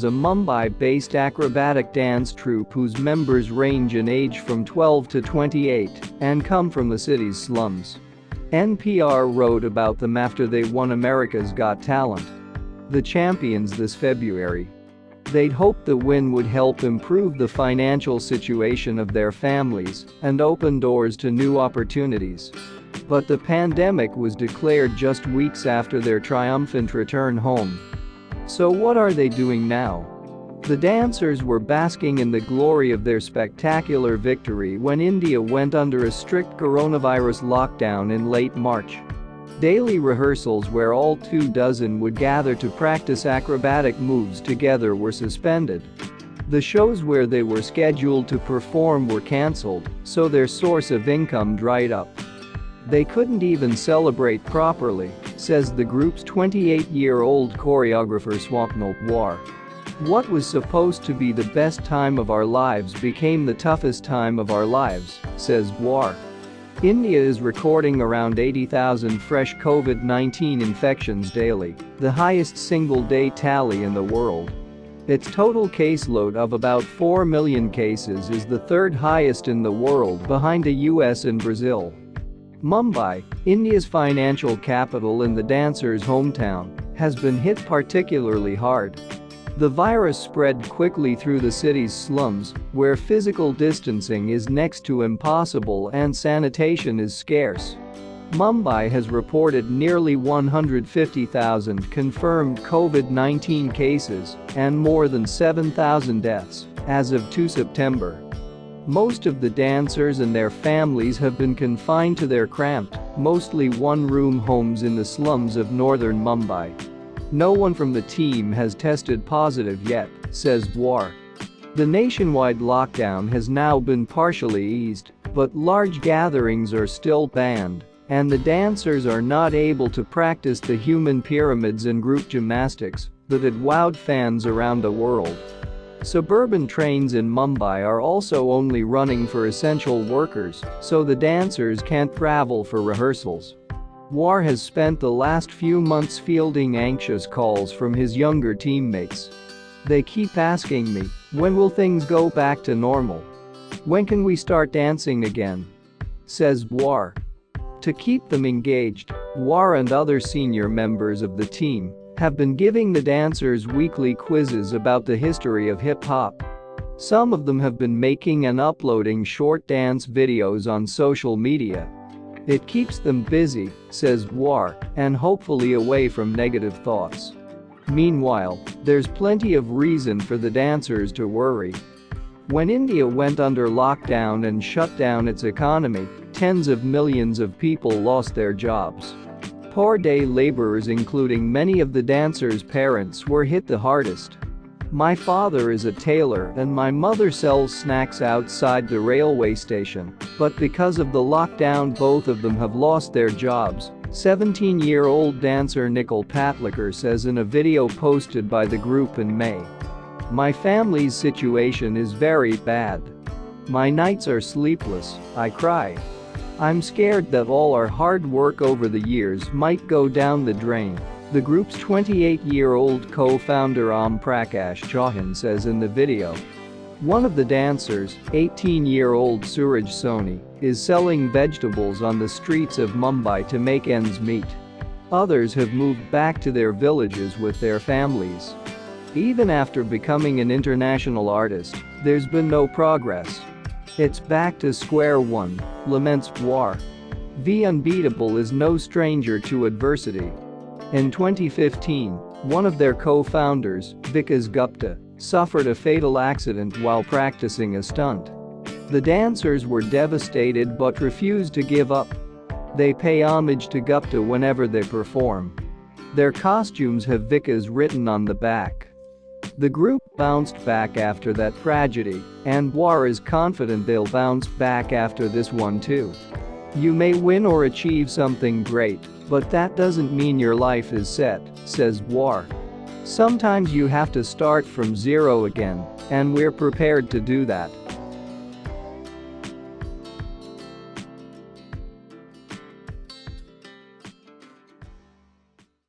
a Mumbai-based acrobatic dance troupe whose members range in age from 12 to 28 and come from the city's slums. NPR wrote about them after they won America's Got Talent. The champions this February. They'd hoped the win would help improve the financial situation of their families and open doors to new opportunities. But the pandemic was declared just weeks after their triumphant return home. So what are they doing now? The dancers were basking in the glory of their spectacular victory when India went under a strict coronavirus lockdown in late March. Daily rehearsals where all 24 would gather to practice acrobatic moves together were suspended. The shows where they were scheduled to perform were cancelled, so their source of income dried up. They couldn't even celebrate properly, says the group's 28-year-old choreographer Swapnil Pawar. What was supposed to be the best time of our lives became the toughest time of our lives, says Pawar. India is recording around 80,000 fresh COVID-19 infections daily, the highest single-day tally in the world. Its total caseload of about 4 million cases is the third highest in the world behind the US and Brazil. Mumbai, India's financial capital and the dancers' hometown, has been hit particularly hard. The virus spread quickly through the city's slums, where physical distancing is next to impossible and sanitation is scarce. Mumbai has reported nearly 150,000 confirmed COVID-19 cases and more than 7,000 deaths as of 2 September. Most of the dancers and their families have been confined to their cramped, mostly one-room homes in the slums of northern Mumbai. No one from the team has tested positive yet, says Pawar. The nationwide lockdown has now been partially eased, but large gatherings are still banned, and the dancers are not able to practice the human pyramids and group gymnastics that had wowed fans around the world. Suburban trains in Mumbai are also only running for essential workers, so the dancers can't travel for rehearsals. Pawar has spent the last few months fielding anxious calls from his younger teammates. They keep asking me, when will things go back to normal? When can we start dancing again? Says Pawar. To keep them engaged, Pawar and other senior members of the team have been giving the dancers weekly quizzes about the history of hip-hop. Some of them have been making and uploading short dance videos on social media. It keeps them busy, says Pawar, and hopefully away from negative thoughts. Meanwhile, there's plenty of reason for the dancers to worry. When India went under lockdown and shut down its economy, tens of millions of people lost their jobs. Poor day laborers, including many of the dancers' parents, were hit the hardest. My father is a tailor and my mother sells snacks outside the railway station, but because of the lockdown both of them have lost their jobs, 17-year-old dancer Nikhil Patlikar says in a video posted by the group in May. My family's situation is very bad. My nights are sleepless, I cry. I'm scared that all our hard work over the years might go down the drain, the group's 28-year-old co-founder Om Prakash Chauhan says in the video. One of the dancers, 18-year-old Suraj Soni, is selling vegetables on the streets of Mumbai to make ends meet. Others have moved back to their villages with their families. Even after becoming an international artist, there's been no progress. It's back to square one, laments Pawar. V.Unbeatable is no stranger to adversity. In 2015, one of their co-founders, Vikas Gupta, suffered a fatal accident while practicing a stunt. The dancers were devastated but refused to give up. They pay homage to Gupta whenever they perform. Their costumes have Vikas written on the back. The group bounced back after that tragedy, and Pawar is confident they'll bounce back after this one too. You may win or achieve something great, but that doesn't mean your life is set, says Pawar. Sometimes you have to start from zero again, and we're prepared to do that.